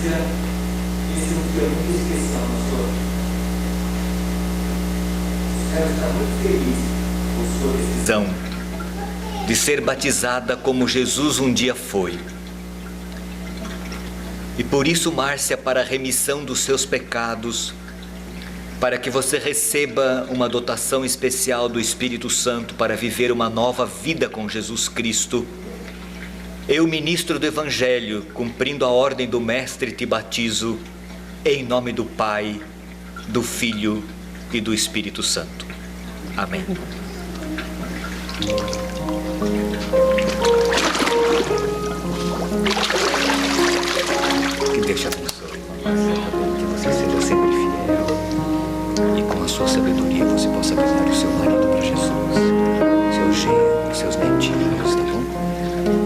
esse é um dia muito especial na sua vida. Ela está muito feliz com sua decisão de ser batizada como Jesus um dia foi. E por isso, Márcia, para a remissão dos seus pecados, para que você receba uma dotação especial do Espírito Santo para viver uma nova vida com Jesus Cristo, eu, ministro do Evangelho, cumprindo a ordem do Mestre, te batizo em nome do Pai, do Filho e do Espírito Santo. Amém. Que Deus te abençoe, que você seja sempre fiel e com a sua sabedoria você possa ganhar o seu marido para Jesus, seu genro, seus netinhos, tá bom?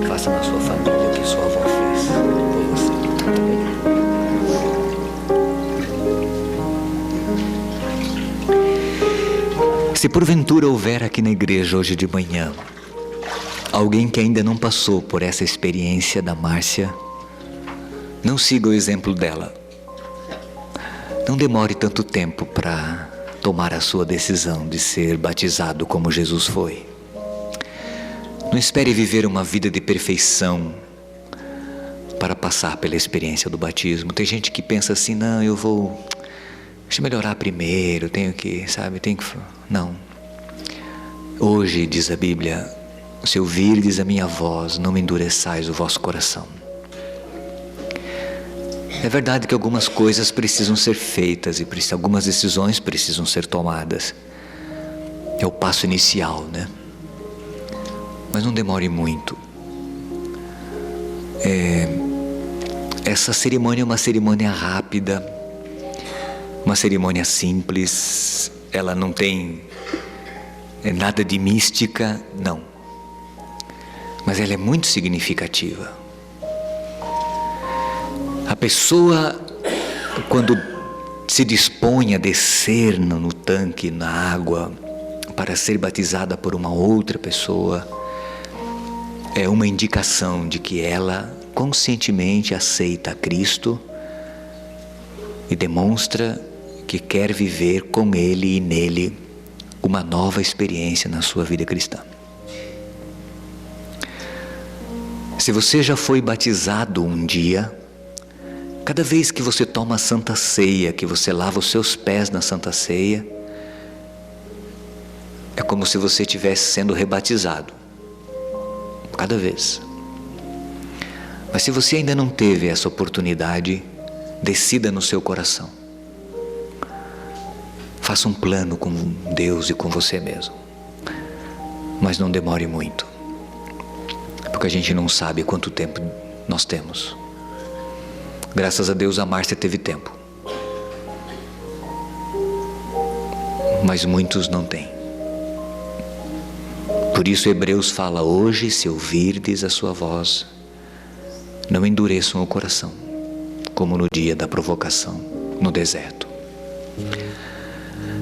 Faça na sua família o que sua avó fez por você. Se porventura houver aqui na igreja hoje de manhã alguém que ainda não passou por essa experiência da Márcia, não siga o exemplo dela. Não demore tanto tempo para tomar a sua decisão de ser batizado como Jesus foi. Não espere viver uma vida de perfeição para passar pela experiência do batismo. Tem gente que pensa assim, não, deixa eu melhorar primeiro, não. Hoje, diz a Bíblia, se ouvirdes a minha voz, não endureçais o vosso coração. É verdade que algumas coisas precisam ser feitas e algumas decisões precisam ser tomadas. É o passo inicial, né? Mas não demore muito. Essa cerimônia é uma cerimônia rápida, uma cerimônia simples, ela não tem nada de mística, não. Mas ela é muito significativa. A pessoa, quando se dispõe a descer no tanque, na água, para ser batizada por uma outra pessoa, é uma indicação de que ela conscientemente aceita a Cristo e demonstra que quer viver com Ele e nele uma nova experiência na sua vida cristã. Se você já foi batizado um dia, cada vez que você toma a Santa Ceia, que você lava os seus pés na Santa Ceia, é como se você estivesse sendo rebatizado. Cada vez. Mas se você ainda não teve essa oportunidade, decida no seu coração. Faça um plano com Deus e com você mesmo. Mas não demore muito. Porque a gente não sabe quanto tempo nós temos. Graças a Deus a Márcia teve tempo. Mas muitos não têm. Por isso Hebreus fala, hoje se ouvirdes a sua voz, não endureçam o coração, como no dia da provocação no deserto.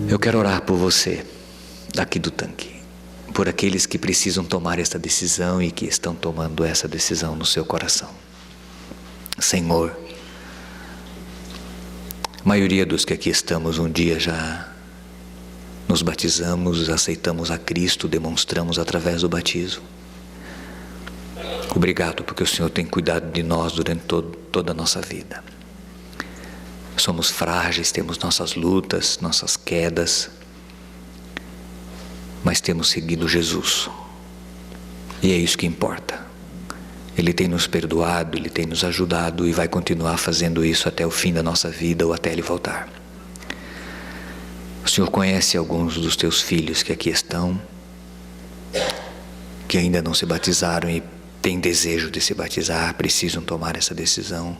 Eu quero orar por você, aqui do tanque, por aqueles que precisam tomar esta decisão e que estão tomando essa decisão no seu coração. Senhor, a maioria dos que aqui estamos um dia já nos batizamos, aceitamos a Cristo, demonstramos através do batismo. Obrigado porque o Senhor tem cuidado de nós durante toda a nossa vida. Somos frágeis, temos nossas lutas, nossas quedas, mas temos seguido Jesus. E é isso que importa. Ele tem nos perdoado, Ele tem nos ajudado e vai continuar fazendo isso até o fim da nossa vida ou até Ele voltar. O Senhor conhece alguns dos teus filhos que aqui estão, que ainda não se batizaram e têm desejo de se batizar, precisam tomar essa decisão.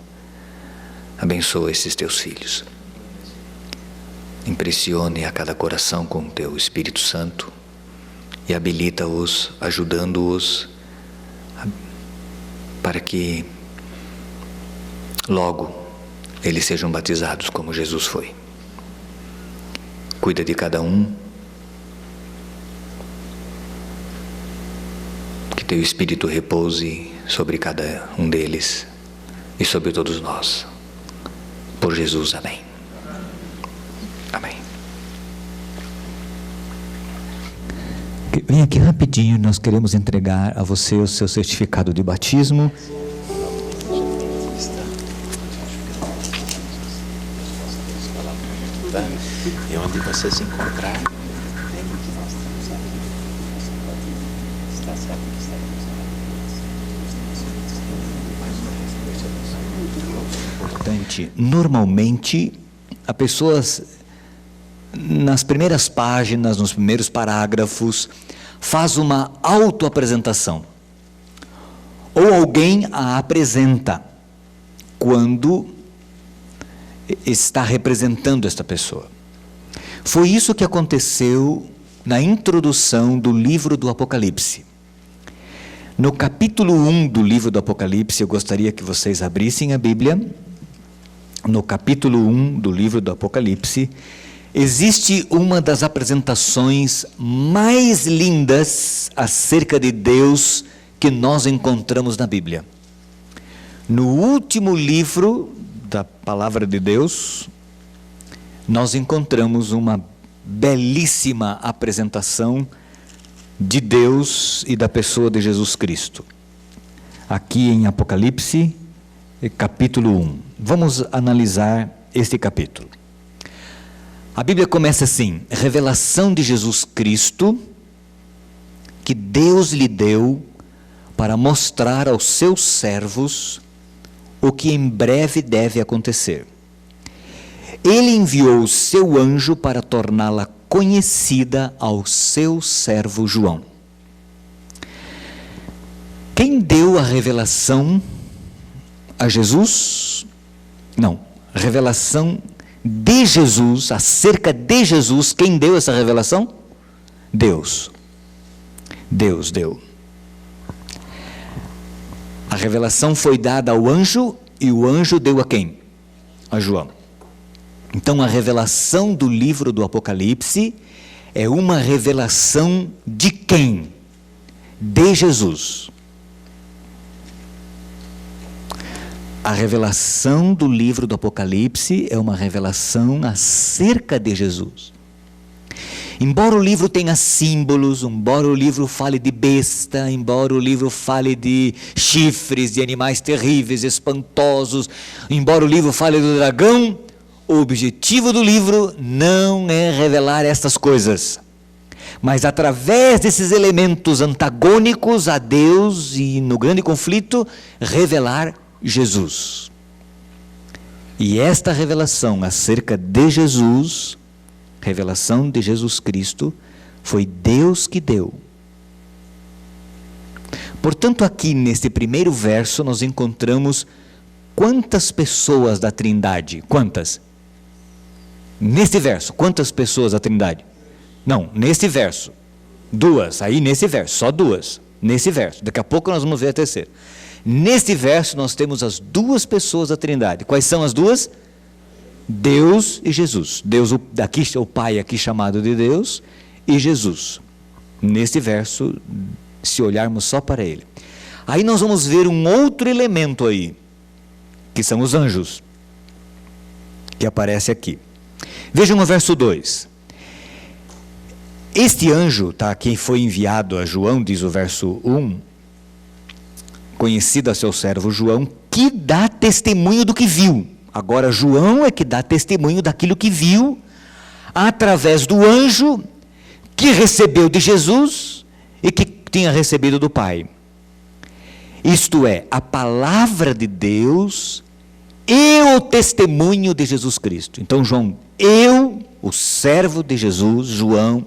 Abençoa esses teus filhos. Impressione a cada coração com o teu Espírito Santo e habilita-os, ajudando-os para que logo eles sejam batizados como Jesus foi. Cuida de cada um. Que teu Espírito repouse sobre cada um deles e sobre todos nós. por Jesus. Amém. Amém. Vem aqui rapidinho, nós queremos entregar a você o seu certificado de batismo. E onde você se encontrar, importante. Normalmente, as pessoas, nas primeiras páginas, nos primeiros parágrafos, faz uma autoapresentação. Ou alguém a apresenta quando está representando esta pessoa. Foi isso que aconteceu na introdução do livro do Apocalipse. No capítulo 1 do livro do Apocalipse, eu gostaria que vocês abrissem a Bíblia. No capítulo 1 do livro do Apocalipse, existe uma das apresentações mais lindas acerca de Deus que nós encontramos na Bíblia. No último livro da Palavra de Deus, nós encontramos uma belíssima apresentação de Deus e da pessoa de Jesus Cristo. Aqui em Apocalipse, capítulo 1. Vamos analisar este capítulo. A Bíblia começa assim: revelação de Jesus Cristo, que Deus lhe deu para mostrar aos seus servos o que em breve deve acontecer. Ele enviou o seu anjo para torná-la conhecida ao seu servo João. Quem deu a revelação a Jesus? Não, revelação de Jesus, acerca de Jesus. Quem deu essa revelação? Deus. Deus deu. A revelação foi dada ao anjo, e o anjo deu a quem? A João. Então a revelação do livro do Apocalipse é uma revelação de quem? De Jesus. A revelação do livro do Apocalipse é uma revelação acerca de Jesus. Embora o livro tenha símbolos, embora o livro fale de besta, embora o livro fale de chifres, de animais terríveis, espantosos, embora o livro fale do dragão, o objetivo do livro não é revelar estas coisas, mas através desses elementos antagônicos a Deus e no grande conflito, revelar Jesus. E esta revelação acerca de Jesus, revelação de Jesus Cristo, foi Deus que deu. Portanto, aqui neste primeiro verso nós encontramos quantas pessoas da Trindade? Quantas? Neste verso, quantas pessoas da Trindade? Não, neste verso, duas, aí nesse verso, só duas, nesse verso, daqui a pouco nós vamos ver a terceira. Neste verso nós temos as duas pessoas da Trindade. Quais são as duas? Deus e Jesus. Deus, aqui, o Pai aqui chamado de Deus, e Jesus. Neste verso, se olharmos só para ele. Aí nós vamos ver um outro elemento aí, que são os anjos, que aparece aqui. Vejam o verso 2. Este anjo, tá, quem foi enviado a João, diz o verso 1, conhecido a seu servo João, que dá testemunho do que viu. Agora João é que dá testemunho daquilo que viu, através do anjo, que recebeu de Jesus, e que tinha recebido do Pai. Isto é, a palavra de Deus e o testemunho de Jesus Cristo. Então João, eu, o servo de Jesus, João,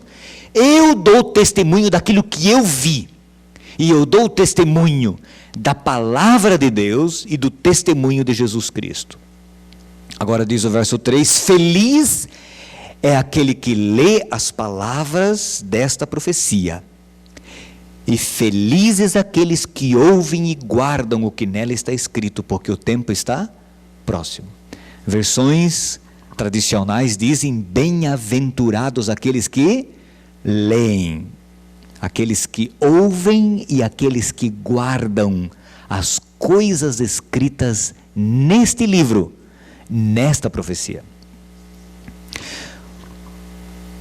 eu dou testemunho daquilo que eu vi, e eu dou testemunho da palavra de Deus e do testemunho de Jesus Cristo. Agora diz o verso 3, feliz é aquele que lê as palavras desta profecia, e felizes aqueles que ouvem e guardam o que nela está escrito, porque o tempo está próximo. Versões tradicionais dizem, bem-aventurados aqueles que leem, aqueles que ouvem e aqueles que guardam as coisas escritas neste livro, nesta profecia.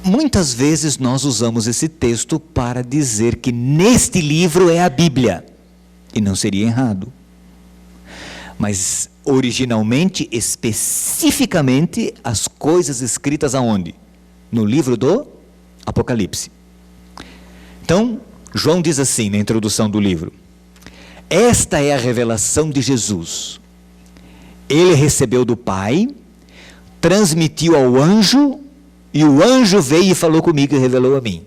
Muitas vezes nós usamos esse texto para dizer que neste livro é a Bíblia, e não seria errado. Mas originalmente, especificamente, as coisas escritas aonde? No livro do Apocalipse. Então, João diz assim na introdução do livro: esta é a revelação de Jesus. Ele recebeu do Pai, transmitiu ao anjo, e o anjo veio e falou comigo e revelou a mim.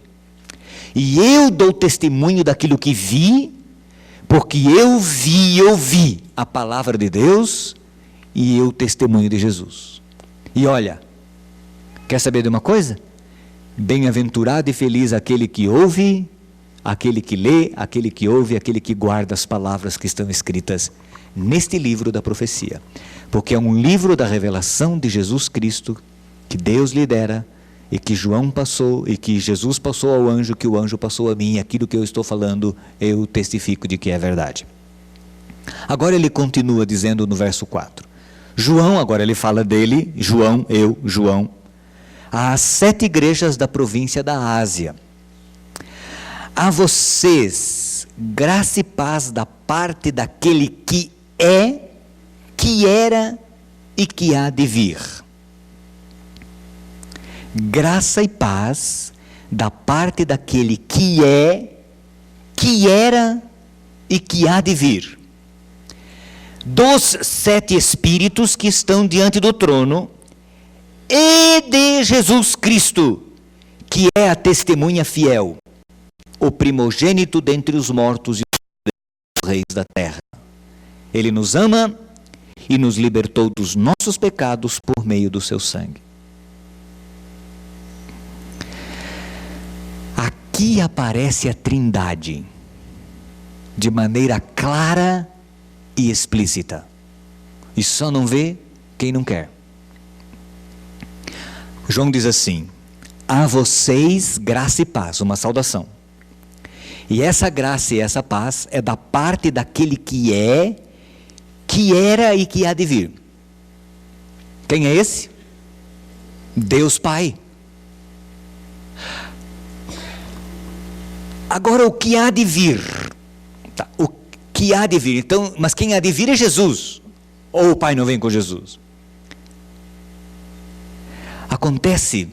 E eu dou testemunho daquilo que vi, porque eu vi e ouvi a palavra de Deus, e eu testemunho de Jesus. E olha, quer saber de uma coisa? Bem-aventurado e feliz aquele que ouve, aquele que lê, aquele que ouve, aquele que guarda as palavras que estão escritas neste livro da profecia. Porque é um livro da revelação de Jesus Cristo, que Deus lhe dera, e que João passou, e que Jesus passou ao anjo, que o anjo passou a mim, e aquilo que eu estou falando, eu testifico de que é verdade. Agora ele continua dizendo no verso 4. João, agora ele fala dele, João, João, às 7 igrejas da província da Ásia. A vocês, graça e paz da parte daquele que é, que era e que há de vir. Graça e paz da parte daquele que é, que era e que há de vir. Dos 7 espíritos que estão diante do trono e de Jesus Cristo, que é a testemunha fiel, o primogênito dentre os mortos e os reis da terra. Ele nos ama e nos libertou dos nossos pecados por meio do seu sangue. Aqui aparece a Trindade de maneira clara e explícita. E só não vê quem não quer. João diz assim: a vocês graça e paz, uma saudação. E essa graça e essa paz é da parte daquele que é, que era e que há de vir. Quem é esse? Deus Pai. Agora o que há de vir? Tá, o que há de vir? Então, mas quem há de vir é Jesus. Ou o Pai não vem com Jesus? Acontece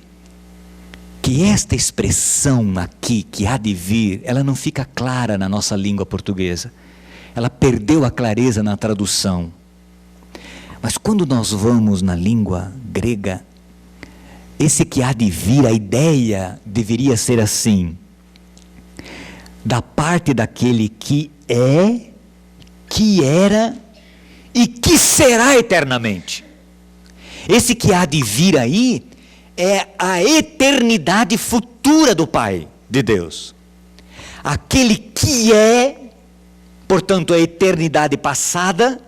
que esta expressão aqui, que há de vir, ela não fica clara na nossa língua portuguesa. Ela perdeu a clareza na tradução. Mas quando nós vamos na língua grega, esse que há de vir, a ideia deveria ser assim: da parte daquele que é, que era e que será eternamente. Esse que há de vir aí é a eternidade futura do Pai de Deus. Aquele que é, portanto, a eternidade passada,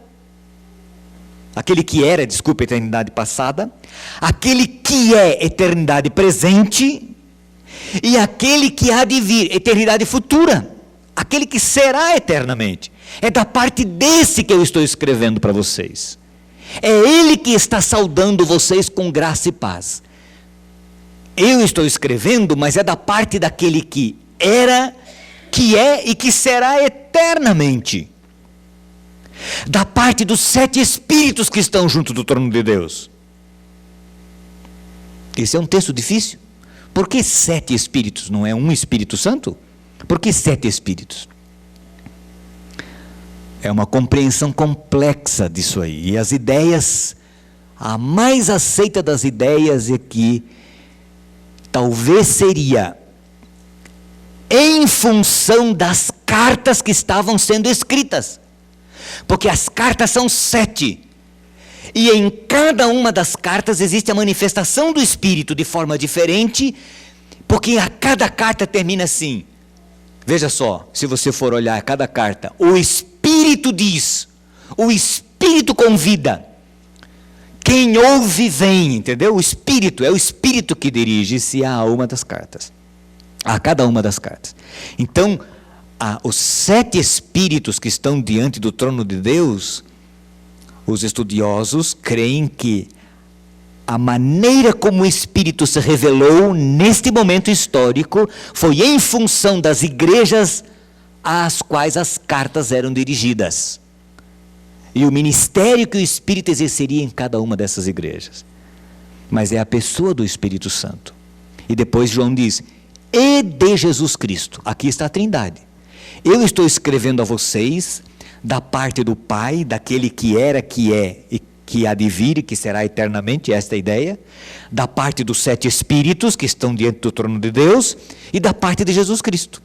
aquele que era, desculpa, a eternidade passada, aquele que é eternidade presente, e aquele que há de vir, eternidade futura, aquele que será eternamente. É da parte desse que eu estou escrevendo para vocês. É ele que está saudando vocês com graça e paz. Eu estou escrevendo, mas é da parte daquele que era, que é e que será eternamente. Da parte dos 7 espíritos que estão junto do trono de Deus. Esse é um texto difícil. Por que 7 espíritos? Não é um Espírito Santo? Por que 7 espíritos? É uma compreensão complexa disso aí. E as ideias, a mais aceita das ideias é que talvez seria em função das cartas que estavam sendo escritas. Porque as cartas são 7. E em cada uma das cartas existe a manifestação do Espírito de forma diferente, porque a cada carta termina assim. Veja só, se você for olhar cada carta, o Espírito diz, o Espírito convida. Quem ouve vem, entendeu? O Espírito, é o Espírito que dirige-se a uma das cartas. A cada uma das cartas. Então, os 7 espíritos que estão diante do trono de Deus, Os estudiosos creem que a maneira como o Espírito se revelou neste momento histórico foi em função das igrejas às quais as cartas eram dirigidas. E o ministério que o Espírito exerceria em cada uma dessas igrejas. Mas é a pessoa do Espírito Santo. E depois João diz, e de Jesus Cristo. Aqui está a Trindade. Eu estou escrevendo a vocês da parte do Pai, daquele que era, que é e que há de vir e que será eternamente, esta é a ideia. Da parte dos 7 Espíritos que estão diante do trono de Deus e da parte de Jesus Cristo.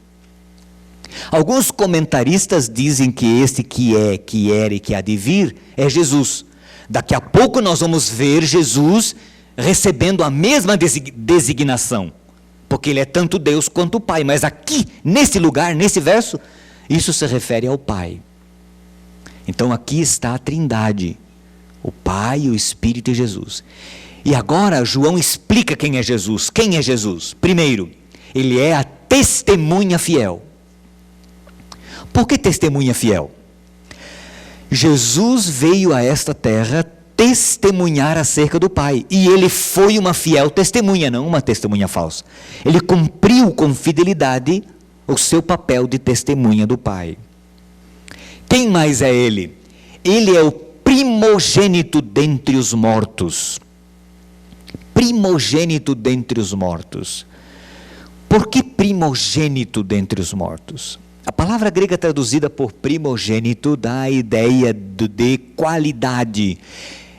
Alguns comentaristas dizem que este que é, que era e que há de vir é Jesus. Daqui a pouco nós vamos ver Jesus recebendo a mesma designação, porque ele é tanto Deus quanto o Pai, mas aqui, nesse lugar, nesse verso, isso se refere ao Pai. Então aqui está a Trindade, o Pai, o Espírito e Jesus. E agora João explica quem é Jesus. Quem é Jesus? Primeiro, ele é a testemunha fiel. Por que testemunha fiel? Jesus veio a esta terra testemunhar acerca do Pai, e ele foi uma fiel testemunha, não uma testemunha falsa. Ele cumpriu com fidelidade o seu papel de testemunha do Pai. Quem mais é ele? Ele é o primogênito dentre os mortos. Primogênito dentre os mortos. Por que primogênito dentre os mortos? A palavra grega traduzida por primogênito dá a ideia de qualidade.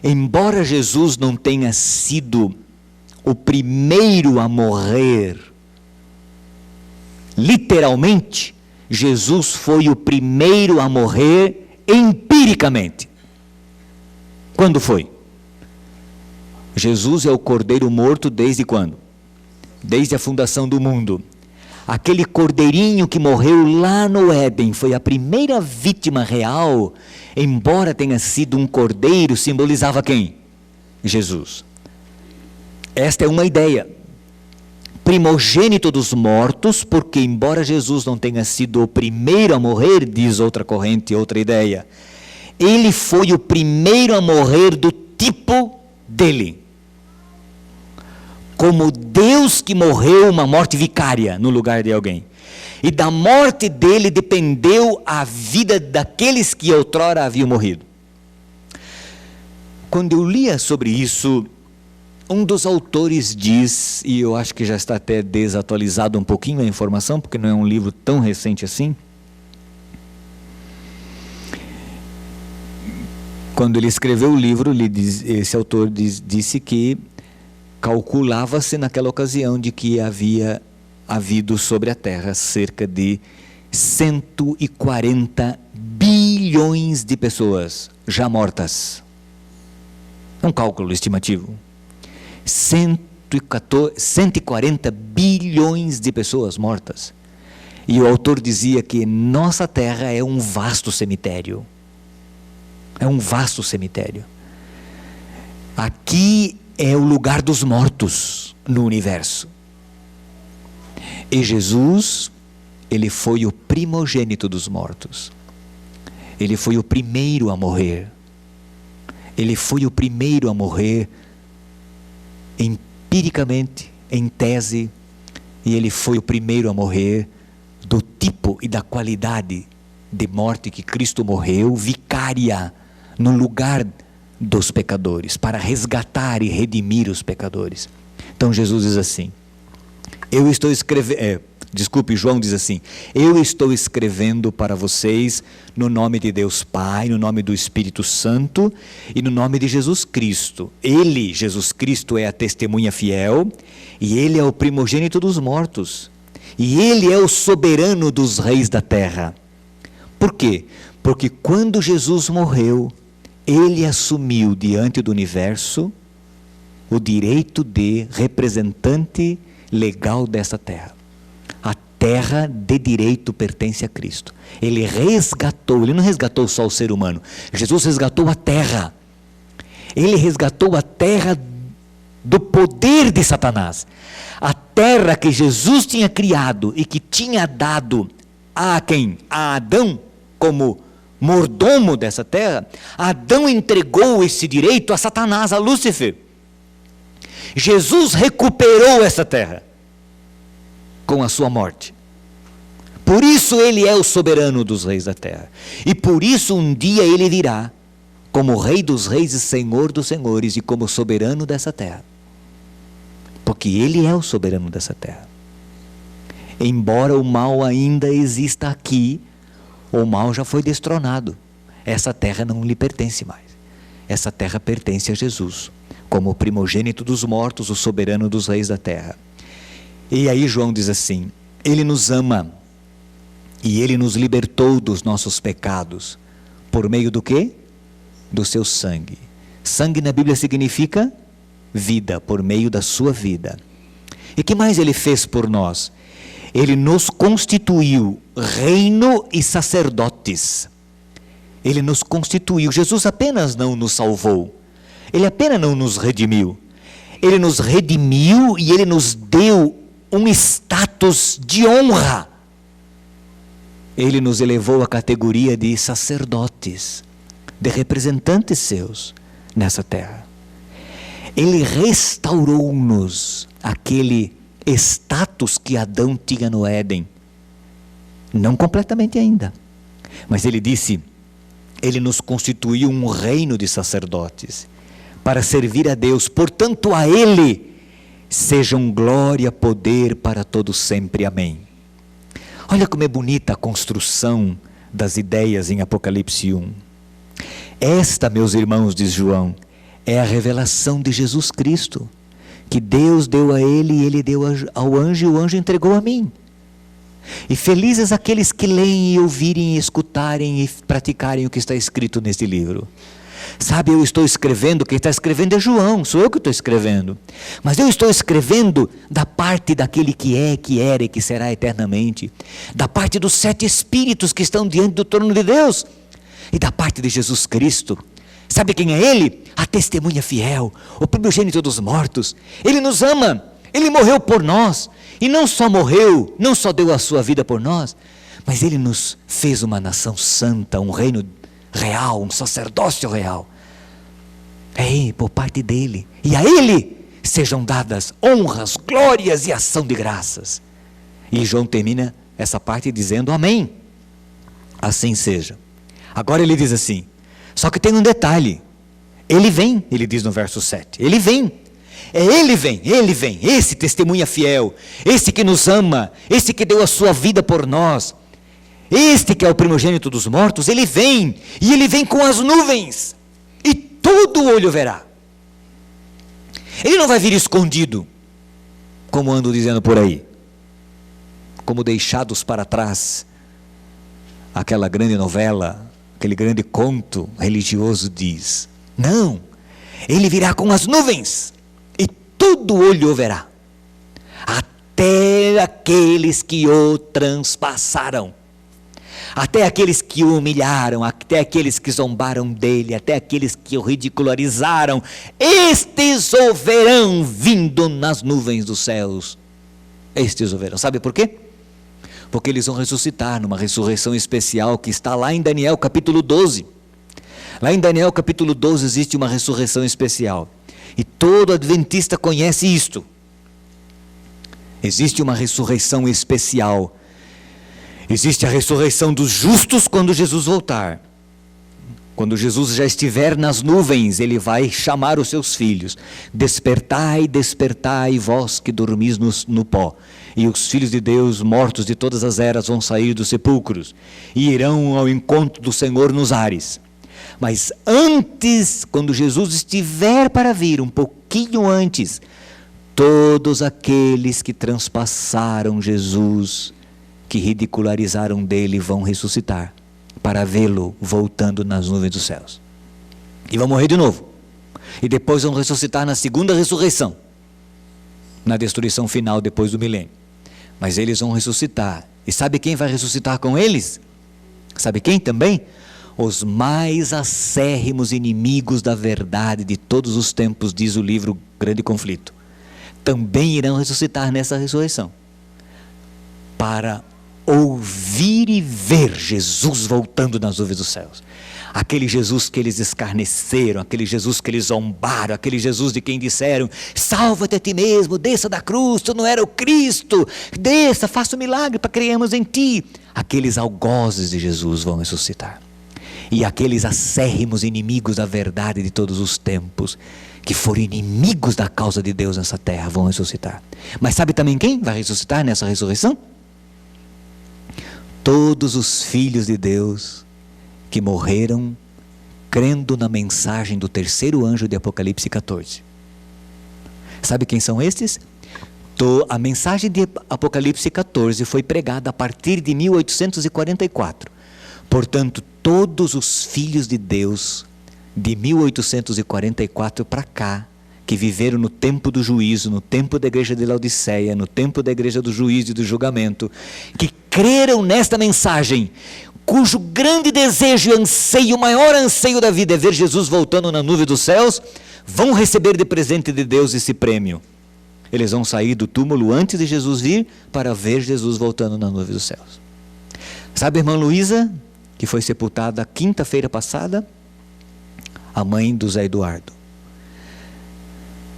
Embora Jesus não tenha sido o primeiro a morrer, literalmente, Jesus foi o primeiro a morrer empiricamente. Quando foi? Jesus é o cordeiro morto desde quando? Desde a fundação do mundo. Aquele cordeirinho que morreu lá no Éden foi a primeira vítima real, embora tenha sido um cordeiro, simbolizava quem? Jesus. Esta é uma ideia. Primogênito dos mortos, porque embora Jesus não tenha sido o primeiro a morrer, diz outra corrente, outra ideia, ele foi o primeiro a morrer do tipo dele. Como Deus que morreu uma morte vicária no lugar de alguém. E da morte dele dependeu a vida daqueles que outrora haviam morrido. Quando eu lia sobre isso, um dos autores diz, e eu acho que já está até desatualizado um pouquinho a informação, porque não é um livro tão recente assim. Quando ele escreveu o livro, esse autor disse que calculava-se naquela ocasião de que havia havido sobre a Terra cerca de 140 bilhões de pessoas já mortas. É um cálculo estimativo. 140 bilhões de pessoas mortas. E o autor dizia que nossa Terra é um vasto cemitério. É um vasto cemitério. Aqui é o lugar dos mortos no universo. E Jesus, ele foi o primogênito dos mortos. Ele foi o primeiro a morrer. Ele foi o primeiro a morrer empiricamente, em tese, e ele foi o primeiro a morrer do tipo e da qualidade de morte que Cristo morreu, vicária, no lugar dos pecadores, para resgatar e redimir os pecadores. Então Jesus diz assim, João diz assim, eu estou escrevendo para vocês no nome de Deus Pai, no nome do Espírito Santo e no nome de Jesus Cristo. Ele, Jesus Cristo, é a testemunha fiel e ele é o primogênito dos mortos e ele é o soberano dos reis da terra. Por quê? Porque quando Jesus morreu, ele assumiu diante do universo o direito de representante legal dessa terra. A terra de direito pertence a Cristo. Ele resgatou, ele não resgatou só o ser humano, Jesus resgatou a terra. Ele resgatou a terra do poder de Satanás. A terra que Jesus tinha criado e que tinha dado a quem? A Adão como mordomo dessa terra, Adão entregou esse direito a Satanás, a Lúcifer. Jesus recuperou essa terra com a sua morte. Por isso ele é o soberano dos reis da terra. E por isso um dia ele virá como Rei dos reis e Senhor dos senhores e como soberano dessa terra. Porque ele é o soberano dessa terra. Embora o mal ainda exista aqui, o mal já foi destronado. Essa terra não lhe pertence mais. Essa terra pertence a Jesus, como o primogênito dos mortos, o soberano dos reis da terra. E aí João diz assim: ele nos ama e ele nos libertou dos nossos pecados. Por meio do quê? Do seu sangue. Sangue na Bíblia significa vida, por meio da sua vida. E que mais ele fez por nós? Ele nos constituiu reino e sacerdotes. Ele nos constituiu. Jesus apenas não nos salvou. Ele apenas não nos redimiu. Ele nos redimiu e ele nos deu um status de honra. Ele nos elevou à categoria de sacerdotes, de representantes seus nessa terra. Ele restaurou-nos aquele status que Adão tinha no Éden. Não completamente ainda, mas ele disse, ele nos constituiu um reino de sacerdotes para servir a Deus. Portanto, a ele sejam glória, poder para todos sempre. Amém. Olha como é bonita a construção das ideias em Apocalipse 1. Esta, meus irmãos, diz João, é a revelação de Jesus Cristo, que Deus deu a ele e ele deu ao anjo e o anjo entregou a mim. E felizes aqueles que leem e ouvirem e escutarem e praticarem o que está escrito neste livro. Sabe, eu estou escrevendo, quem está escrevendo é João, sou eu que estou escrevendo. Mas eu estou escrevendo da parte daquele que é, que era e que será eternamente. Da parte dos 7 Espíritos que estão diante do trono de Deus. E da parte de Jesus Cristo. Sabe quem é Ele? A testemunha fiel, o primogênito dos mortos. Ele nos ama, Ele morreu por nós. E não só morreu, não só deu a sua vida por nós, mas Ele nos fez uma nação santa, um reino real, um sacerdócio real. É por parte dEle. E a Ele sejam dadas honras, glórias e ação de graças. E João termina essa parte dizendo amém. Assim seja. Agora ele diz assim, só que tem um detalhe. Ele vem, ele diz no verso 7. Ele vem. Ele vem, esse testemunha fiel, esse que nos ama, esse que deu a sua vida por nós, este que é o primogênito dos mortos, ele vem, e ele vem com as nuvens, e todo olho verá. Ele não vai vir escondido, como ando dizendo por aí, como deixados para trás, aquela grande novela, aquele grande conto religioso diz. Não, ele virá com as nuvens, todo olho o verá, até aqueles que o transpassaram, até aqueles que o humilharam, até aqueles que zombaram dele, até aqueles que o ridicularizaram, estes o verão vindo nas nuvens dos céus, estes o verão. Sabe por quê? Porque eles vão ressuscitar numa ressurreição especial que está lá em Daniel capítulo 12, lá em Daniel capítulo 12 existe uma ressurreição especial. E todo adventista conhece isto. Existe uma ressurreição especial. Existe a ressurreição dos justos quando Jesus voltar. Quando Jesus já estiver nas nuvens, ele vai chamar os seus filhos. Despertai, despertai, vós que dormis no pó. E os filhos de Deus, mortos de todas as eras, vão sair dos sepulcros. E irão ao encontro do Senhor nos ares. Mas antes, quando Jesus estiver para vir, um pouquinho antes, todos aqueles que transpassaram Jesus, que ridicularizaram dele, vão ressuscitar, para vê-lo voltando nas nuvens dos céus. E vão morrer de novo. E depois vão ressuscitar na segunda ressurreição, na destruição final depois do milênio. Mas eles vão ressuscitar. E sabe quem vai ressuscitar com eles? Sabe quem também? Os mais acérrimos inimigos da verdade de todos os tempos, diz o livro Grande Conflito, também irão ressuscitar nessa ressurreição, para ouvir e ver Jesus voltando nas nuvens dos céus. Aquele Jesus que eles escarneceram, aquele Jesus que eles zombaram, aquele Jesus de quem disseram: salva-te a ti mesmo, desça da cruz, tu não era o Cristo, desça, faça um milagre para crermos em ti. Aqueles algozes de Jesus vão ressuscitar. E aqueles acérrimos inimigos da verdade de todos os tempos, que foram inimigos da causa de Deus nessa terra, vão ressuscitar. Mas sabe também quem vai ressuscitar nessa ressurreição? Todos os filhos de Deus que morreram crendo na mensagem do terceiro anjo de Apocalipse 14. Sabe quem são estes? A mensagem de Apocalipse 14 foi pregada a partir de 1844. Portanto, todos os filhos de Deus de 1844 para cá, que viveram no tempo do juízo, no tempo da igreja de Laodiceia, no tempo da igreja do juízo e do julgamento, que creram nesta mensagem, cujo grande desejo e anseio, o maior anseio da vida é ver Jesus voltando na nuvem dos céus, vão receber de presente de Deus esse prêmio. Eles vão sair do túmulo antes de Jesus vir para ver Jesus voltando na nuvem dos céus. Sabe a irmã Luísa, que foi sepultada quinta-feira passada? A mãe do Zé Eduardo.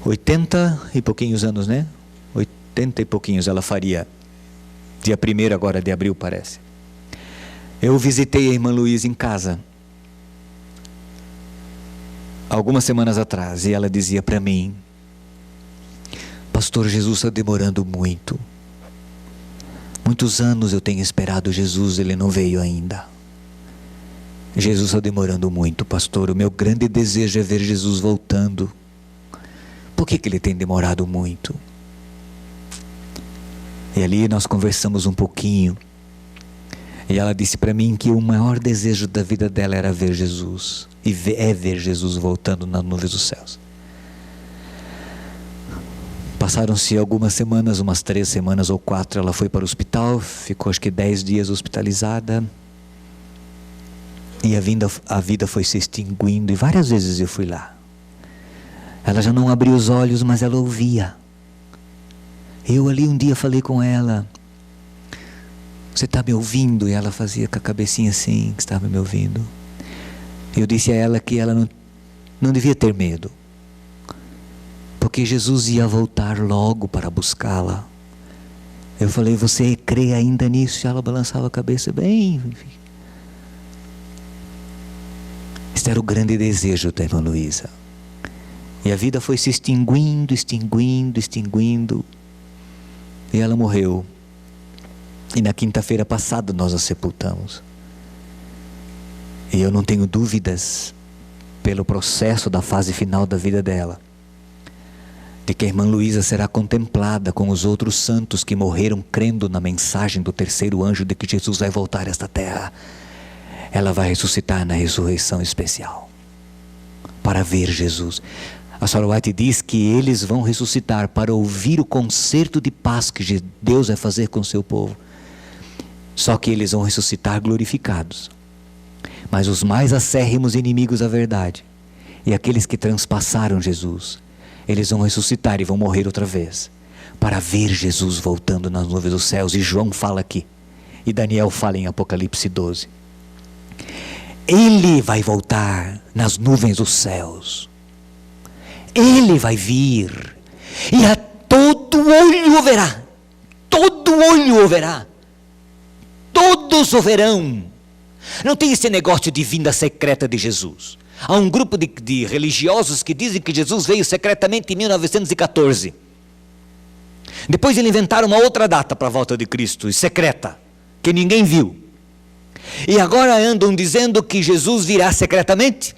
80 e pouquinhos anos, né? 80 e pouquinhos ela faria. Dia 1º agora de abril, parece. Eu visitei a irmã Luísa em casa algumas semanas atrás, e ela dizia para mim: pastor, Jesus está demorando muito. Muitos anos eu tenho esperado Jesus, ele não veio ainda. Jesus está demorando muito, pastor. O meu grande desejo é ver Jesus voltando. Por que ele tem demorado muito? E ali nós conversamos um pouquinho. E ela disse para mim que o maior desejo da vida dela era ver Jesus. E é ver Jesus voltando nas nuvens dos céus. Passaram-se algumas semanas, umas 3 semanas ou 4, ela foi para o hospital, ficou acho que 10 dias hospitalizada. E a vida foi se extinguindo, e várias vezes eu fui lá. Ela já não abria os olhos, mas ela ouvia. Eu ali um dia falei com ela: você está me ouvindo? E ela fazia com a cabecinha assim, que estava me ouvindo. Eu disse a ela que ela não devia ter medo, porque Jesus ia voltar logo para buscá-la. Eu falei: você crê ainda nisso? E ela balançava a cabeça bem. Este era o grande desejo da irmã Luísa. E a vida foi se extinguindo, extinguindo, extinguindo. E ela morreu. E na quinta-feira passada nós a sepultamos. E eu não tenho dúvidas, pelo processo da fase final da vida dela, de que a irmã Luísa será contemplada com os outros santos que morreram crendo na mensagem do terceiro anjo de que Jesus vai voltar a esta terra. Ela vai ressuscitar na ressurreição especial, para ver Jesus. A Sarah White diz que eles vão ressuscitar para ouvir o concerto de paz que Deus vai fazer com o seu povo. Só que eles vão ressuscitar glorificados. Mas os mais acérrimos inimigos da verdade, e aqueles que transpassaram Jesus, eles vão ressuscitar e vão morrer outra vez, para ver Jesus voltando nas nuvens dos céus. E João fala aqui, e Daniel fala em Apocalipse 12. Ele vai voltar nas nuvens dos céus. Ele vai vir, e a todo olho o verá. Todo olho o verá. Todos o verão. Não tem esse negócio de vinda secreta de Jesus. Há um grupo de religiosos que dizem que Jesus veio secretamente em 1914. Depois eles inventaram uma outra data para a volta de Cristo, secreta, que ninguém viu. E agora andam dizendo que Jesus virá secretamente,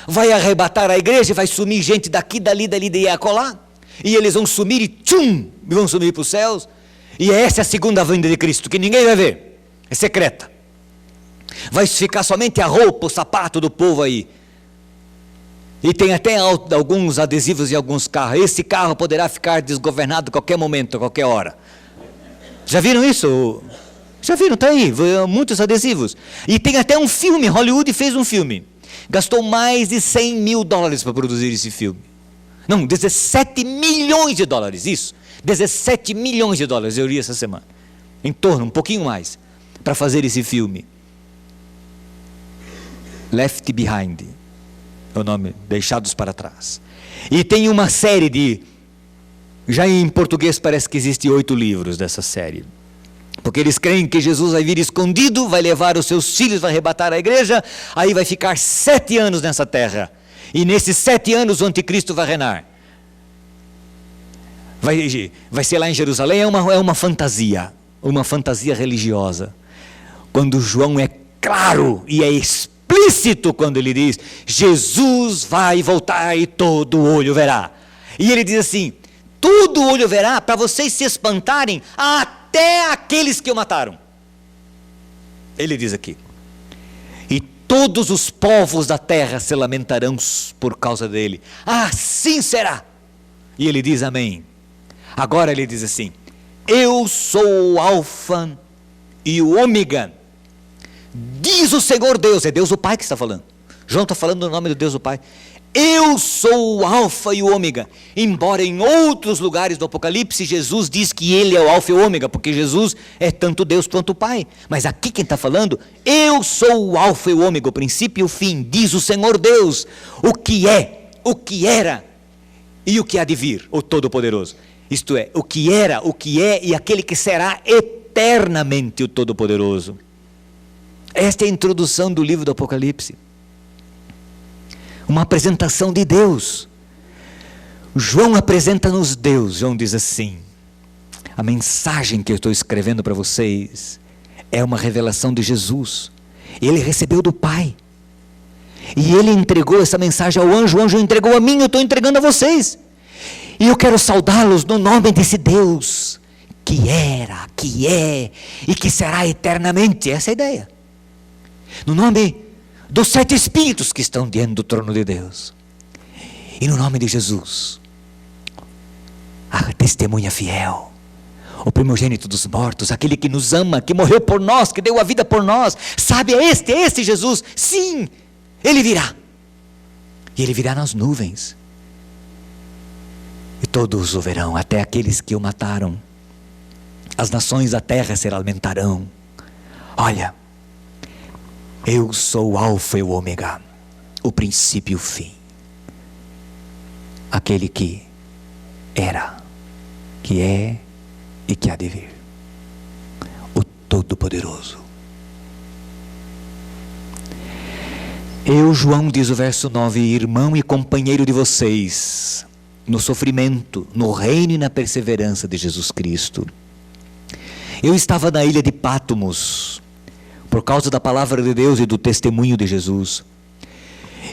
vai arrebatar a igreja, vai sumir gente daqui, dali, de acolá, e eles vão sumir e tchum, vão sumir para os céus. E essa é a segunda vinda de Cristo, que ninguém vai ver, é secreta. Vai ficar somente a roupa, o sapato do povo aí. E tem até alguns adesivos em alguns carros. Esse carro poderá ficar desgovernado a qualquer momento, a qualquer hora. Já viram isso? Já viram? Está aí, muitos adesivos. E tem até um filme, Hollywood fez um filme. Gastou mais de $100 mil para produzir esse filme. Não, 17 milhões de dólares, isso. 17 milhões de dólares, eu li essa semana. Em torno, um pouquinho mais. para fazer esse filme. Left Behind, é o nome, Deixados para Trás. E tem uma série de, já em português parece que existe 8 livros dessa série. Porque eles creem que Jesus vai vir escondido, vai levar os seus filhos, vai arrebatar a igreja, aí vai ficar 7 anos nessa terra. E nesses 7 anos o anticristo vai reinar. Vai ser lá em Jerusalém, é uma fantasia religiosa. Quando João é claro e é explícito quando ele diz, Jesus vai voltar e todo olho verá. E ele diz assim, todo olho verá para vocês se espantarem, até aqueles que o mataram. Ele diz aqui, e todos os povos da terra se lamentarão por causa dele. Assim será. E ele diz amém. Agora ele diz assim, eu sou o Alfa e o Ômega, diz o Senhor Deus, é Deus o Pai que está falando. João está falando no nome do Deus o Pai. Eu sou o Alfa e o Ômega. Embora em outros lugares do Apocalipse Jesus diz que ele é o Alfa e o Ômega, porque Jesus é tanto Deus quanto o Pai. Mas aqui quem está falando, eu sou o Alfa e o Ômega, o princípio e o fim, diz o Senhor Deus, o que é, o que era e o que há de vir, o Todo-Poderoso. Isto é, o que era, o que é e aquele que será eternamente o Todo-Poderoso. Esta é a introdução do livro do Apocalipse. Uma apresentação de Deus. João apresenta-nos Deus. João diz assim, a mensagem que eu estou escrevendo para vocês é uma revelação de Jesus. Ele recebeu do Pai. E ele entregou essa mensagem ao anjo, o anjo entregou a mim, eu estou entregando a vocês. E eu quero saudá-los no nome desse Deus, que era, que é e que será eternamente. Essa é a ideia. No nome dos 7 Espíritos que estão diante do trono de Deus. E no nome de Jesus, a testemunha fiel, o primogênito dos mortos, aquele que nos ama, que morreu por nós, que deu a vida por nós. Sabe, é este Jesus. Sim, ele virá. E ele virá nas nuvens. E todos o verão, até aqueles que o mataram. As nações da terra se lamentarão. Olha, eu sou o Alfa e o Ômega, o princípio e o fim. Aquele que era, que é e que há de vir. O Todo-Poderoso. Eu, João, diz o verso 9, irmão e companheiro de vocês, no sofrimento, no reino e na perseverança de Jesus Cristo. Eu estava na ilha de Pátimos, por causa da palavra de Deus e do testemunho de Jesus.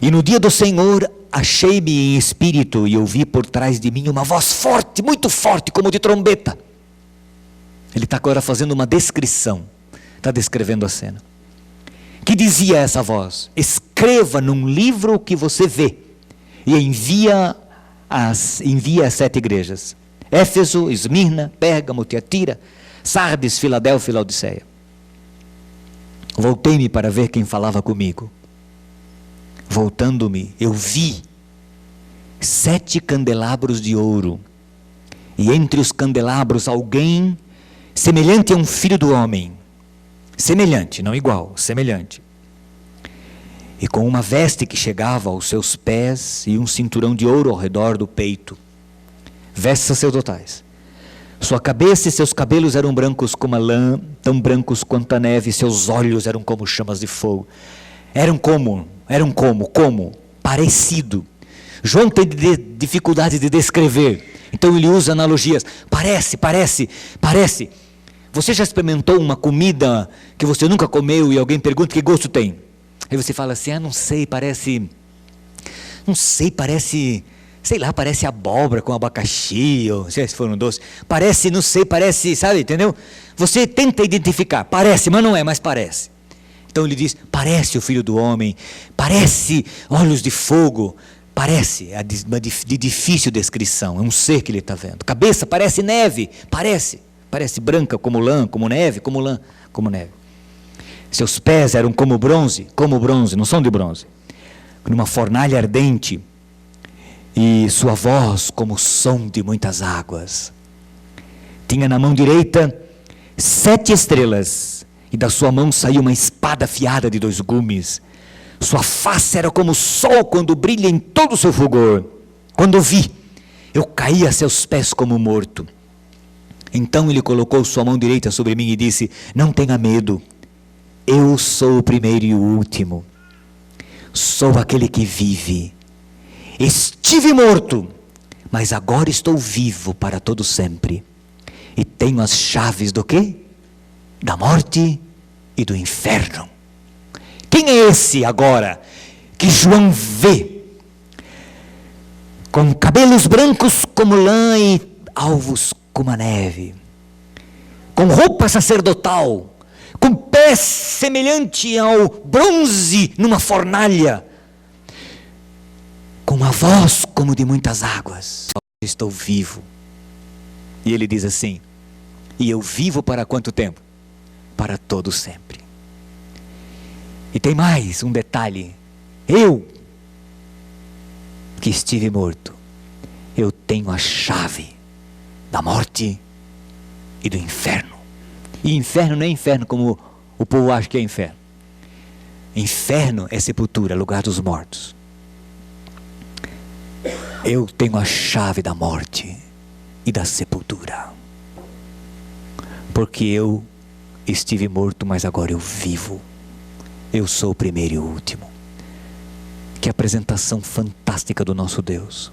E no dia do Senhor, achei-me em espírito e ouvi por trás de mim uma voz forte, muito forte, como de trombeta. Ele está agora fazendo uma descrição, está descrevendo a cena. Que dizia essa voz, escreva num livro o que você vê, e envia às 7 igrejas, Éfeso, Esmirna, Pérgamo, Tiatira, Sardes, Filadélfia e Laodiceia. Voltei-me para ver quem falava comigo. Voltando-me, eu vi 7 candelabros de ouro, e entre os candelabros alguém semelhante a um filho do homem, semelhante, não igual, semelhante, e com uma veste que chegava aos seus pés e um cinturão de ouro ao redor do peito, vestes sacerdotais. Sua cabeça e seus cabelos eram brancos como a lã, tão brancos quanto a neve, e seus olhos eram como chamas de fogo. Eram como, parecido. João tem dificuldade de descrever, então ele usa analogias. Parece. Você já experimentou uma comida que você nunca comeu e alguém pergunta que gosto tem? Aí você fala assim, não sei, parece, sei lá, parece abóbora com abacaxi, ou se for um doce, parece, sabe, entendeu? Você tenta identificar, parece, mas não é, mas parece. Então ele diz, parece o Filho do Homem, parece olhos de fogo, parece, de difícil descrição, é um ser que ele está vendo. Cabeça parece neve, parece branca como lã, como neve, como lã, como neve. Seus pés eram como bronze, não são de bronze, numa fornalha ardente, e sua voz como o som de muitas águas. Tinha na mão direita 7 estrelas, e da sua mão saiu uma espada afiada de 2 gumes. Sua face era como o sol quando brilha em todo o seu fulgor. Quando o vi, eu caí a seus pés como morto. Então ele colocou sua mão direita sobre mim e disse: não tenha medo, eu sou o primeiro e o último. Sou aquele que vive. Estive morto, mas agora estou vivo para todo sempre. E tenho as chaves do quê? Da morte e do inferno. Quem é esse agora que João vê? Com cabelos brancos como lã e alvos como a neve. Com roupa sacerdotal. Com pés semelhante ao bronze numa fornalha. Com uma voz como de muitas águas. Estou vivo. E ele diz assim: e eu vivo para quanto tempo? Para todo sempre. E tem mais um detalhe: eu, que estive morto, eu tenho a chave da morte e do inferno. E inferno não é inferno como o povo acha que é inferno. Inferno é sepultura, lugar dos mortos. Eu tenho a chave da morte e da sepultura. Porque eu estive morto, mas agora eu vivo. Eu sou o primeiro e o último. Que apresentação fantástica do nosso Deus.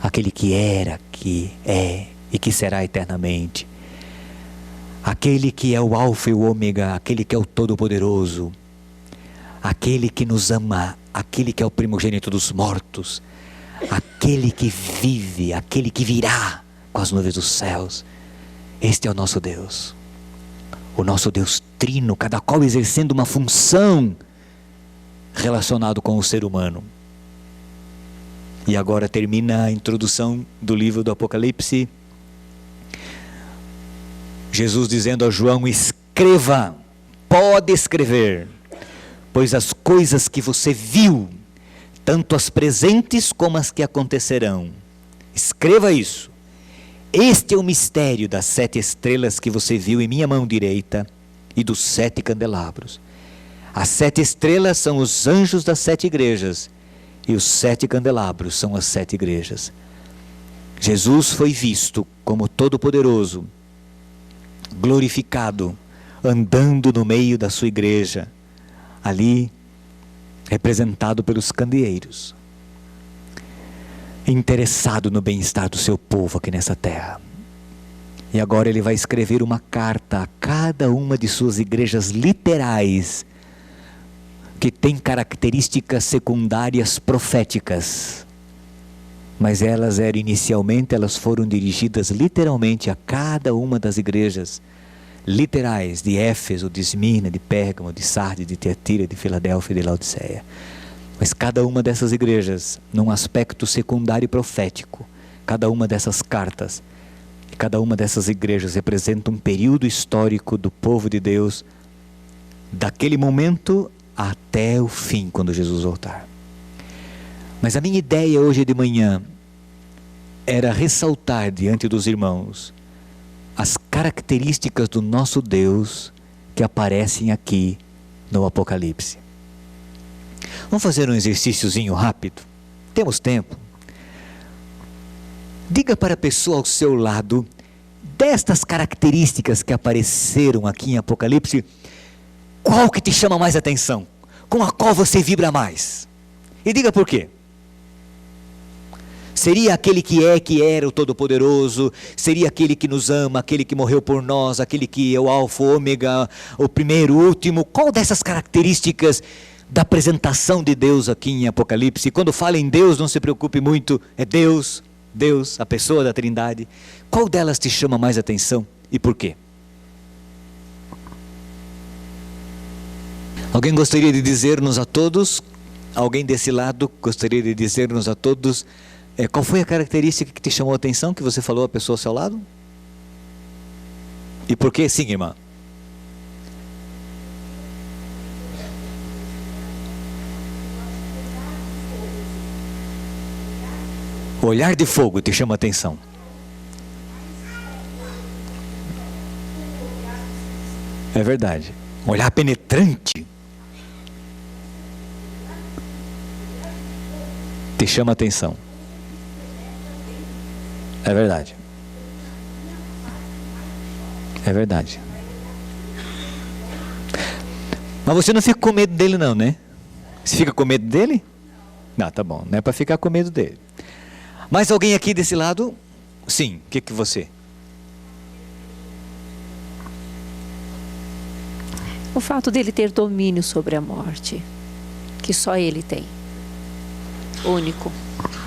Aquele que era, que é e que será eternamente. Aquele que é o alfa e o ômega, aquele que é o todo-poderoso. Aquele que nos ama, aquele que é o primogênito dos mortos. Aquele que vive, aquele que virá com as nuvens dos céus. Este é o nosso Deus. O nosso Deus trino, cada qual exercendo uma função relacionado com o ser humano. E agora termina a introdução do livro do Apocalipse. Jesus dizendo a João: escreva, pode escrever, pois as coisas que você viu, tanto as presentes como as que acontecerão. Escreva isso. Este é o mistério das 7 estrelas que você viu em minha mão direita e dos 7 candelabros. As 7 estrelas são os anjos das 7 igrejas e os 7 candelabros são as 7 igrejas. Jesus foi visto como todo-poderoso, glorificado, andando no meio da sua igreja, ali representado pelos candeeiros, interessado no bem-estar do seu povo aqui nessa terra. E agora ele vai escrever uma carta a cada uma de suas igrejas literais, que tem características secundárias proféticas, mas elas foram dirigidas literalmente a cada uma das igrejas literais de Éfeso, de Esmirna, de Pérgamo, de Sardes, de Tiatira, de Filadélfia e de Laodiceia. Mas cada uma dessas igrejas, num aspecto secundário e profético, cada uma dessas cartas, cada uma dessas igrejas representa um período histórico do povo de Deus, daquele momento até o fim, quando Jesus voltar. Mas a minha ideia hoje de manhã era ressaltar diante dos irmãos as características do nosso Deus que aparecem aqui no Apocalipse. Vamos fazer um exercíciozinho rápido? Temos tempo? Diga para a pessoa ao seu lado, destas características que apareceram aqui em Apocalipse, qual que te chama mais atenção? Com a qual você vibra mais? E diga por quê. Seria aquele que era o Todo-Poderoso? Seria aquele que nos ama, aquele que morreu por nós, aquele que é o Alfa, o Ômega, o primeiro, o último? Qual dessas características da apresentação de Deus aqui em Apocalipse? Quando fala em Deus, não se preocupe muito, é Deus, a pessoa da Trindade. Qual delas te chama mais atenção e por quê? Alguém gostaria de dizer-nos a todos, alguém desse lado gostaria de dizer-nos a todos, qual foi a característica que te chamou a atenção, que você falou à pessoa ao seu lado? E por quê? Sim, irmã. O olhar de fogo te chama a atenção. É verdade. Um olhar penetrante. Te chama a atenção. É verdade. É verdade. Mas você não fica com medo dele não, né? Você fica com medo dele? Não, tá bom. Não é para ficar com medo dele. Mais alguém aqui desse lado? Sim. O que você? O fato dele ter domínio sobre a morte, que só ele tem. Único.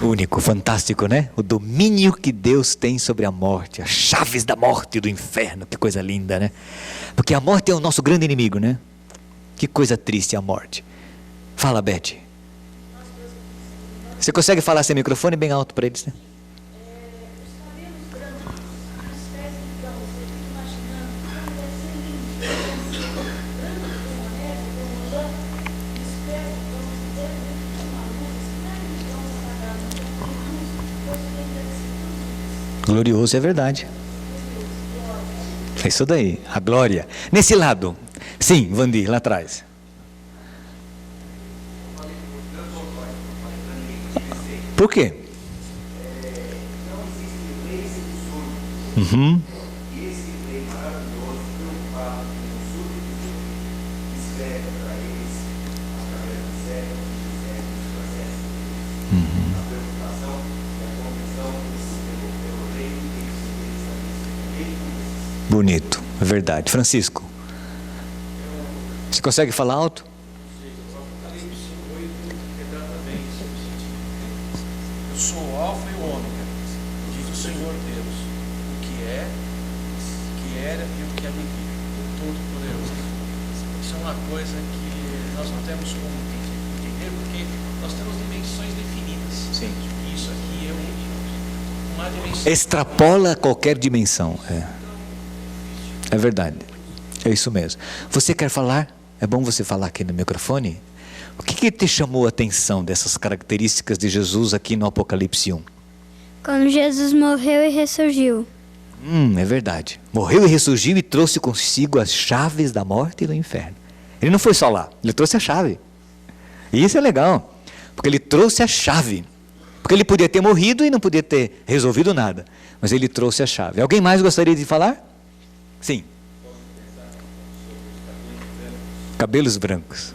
Único, fantástico, né? O domínio que Deus tem sobre a morte, as chaves da morte e do inferno, que coisa linda, né? Porque a morte é o nosso grande inimigo, né? Que coisa triste a morte. Fala, Beth. Você consegue falar sem microfone bem alto para eles, né? Glorioso, é verdade. É isso daí, a glória. Nesse lado, sim, Vandi, lá atrás. Por quê? Uhum. Bonito, é verdade. Francisco, você consegue falar alto? Eu sou o Alfa e o Ômega, diz o Senhor Deus, o que é, o que era e o que há de vir, o Todo-Poderoso. Isso é uma coisa que nós não temos como entender, porque nós temos dimensões definidas. Sim. Isso aqui é uma dimensão. Extrapola qualquer dimensão. É verdade. É isso mesmo. Você quer falar? É bom você falar aqui no microfone. O que te chamou a atenção dessas características de Jesus aqui no Apocalipse 1? Quando Jesus morreu e ressurgiu. É verdade. Morreu e ressurgiu e trouxe consigo as chaves da morte e do inferno. Ele não foi só lá, ele trouxe a chave. E isso é legal, porque ele trouxe a chave. Porque ele podia ter morrido e não podia ter resolvido nada. Mas ele trouxe a chave. Alguém mais gostaria de falar? Sim. Cabelos brancos.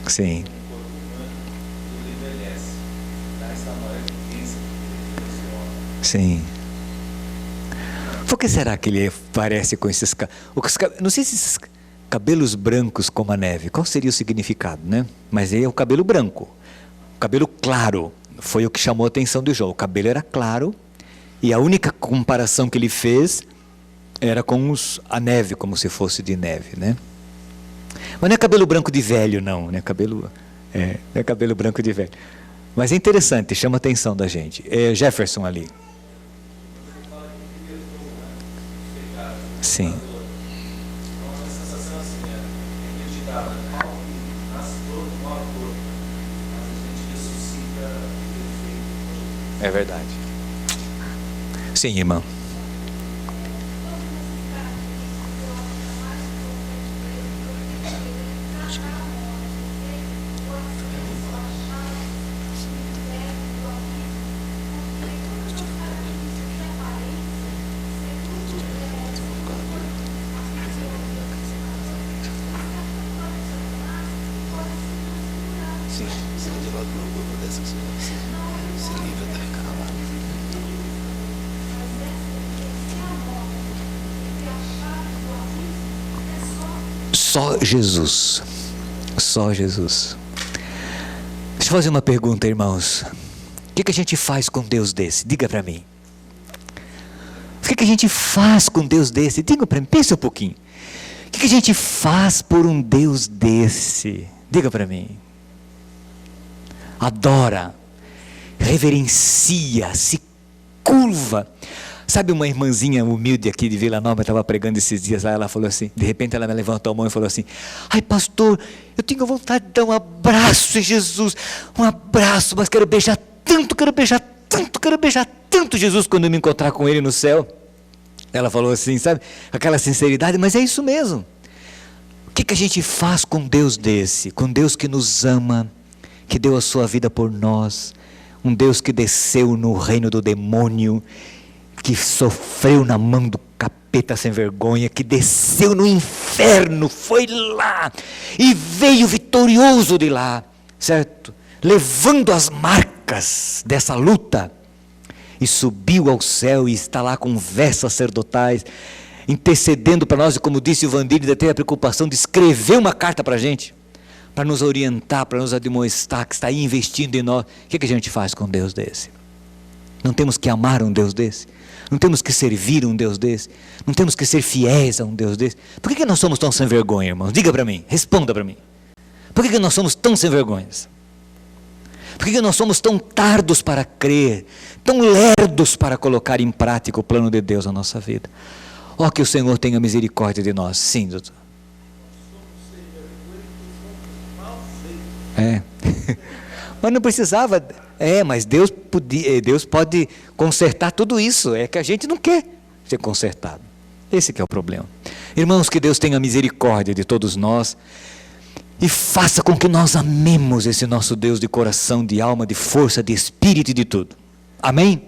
Sim. Sim. Por que será que ele parece com esses... Não sei se esses cabelos brancos como a neve, qual seria o significado, né? Mas é o cabelo branco. O cabelo claro foi o que chamou a atenção de João. O cabelo era claro e a única comparação que ele fez era com a neve, como se fosse de neve, né? Mas não é cabelo branco de velho, não, né? Não é cabelo branco de velho. Mas é interessante, chama a atenção da gente. É Jefferson ali. Sim. É verdade. Sim, irmão. Sim, você de lado no grupo dessa que se livra da calma. Só Jesus. Só Jesus. Deixa eu fazer uma pergunta, irmãos. O que a gente faz com Deus desse? Diga para mim. O que a gente faz com Deus desse? Diga para mim, pensa um pouquinho. O que a gente faz por um Deus desse? Diga para mim. Adora, reverencia, se curva. Sabe uma irmãzinha humilde aqui de Vila Nova, estava pregando esses dias lá, ela falou assim, de repente ela me levantou a mão e falou assim: ai pastor, eu tenho vontade de dar um abraço em Jesus, um abraço, mas quero beijar tanto Jesus quando eu me encontrar com ele no céu. Ela falou assim, sabe? Aquela sinceridade, mas é isso mesmo. O que a gente faz com Deus desse? Com Deus que nos ama, que deu a sua vida por nós, um Deus que desceu no reino do demônio, que sofreu na mão do capeta sem vergonha, que desceu no inferno, foi lá e veio vitorioso de lá, certo? Levando as marcas dessa luta, e subiu ao céu e está lá com vestes sacerdotais, intercedendo para nós, e como disse o Vandir, ainda teve a preocupação de escrever uma carta para a gente, para nos orientar, para nos admoestar, que está aí investindo em nós. O que a gente faz com um Deus desse? Não temos que amar um Deus desse? Não temos que servir um Deus desse? Não temos que ser fiéis a um Deus desse? Por que nós somos tão sem vergonha, irmãos? Diga para mim, responda para mim. Por que nós somos tão sem vergonhas? Por que nós somos tão tardos para crer, tão lerdos para colocar em prática o plano de Deus na nossa vida? Ó, que o Senhor tenha misericórdia de nós. Sim, doutor. Mas não precisava. Mas Deus pode consertar tudo isso. É que a gente não quer ser consertado. Esse que é o problema. Irmãos, que Deus tenha misericórdia de todos nós e faça com que nós amemos esse nosso Deus de coração, de alma, de força, de espírito e de tudo. Amém?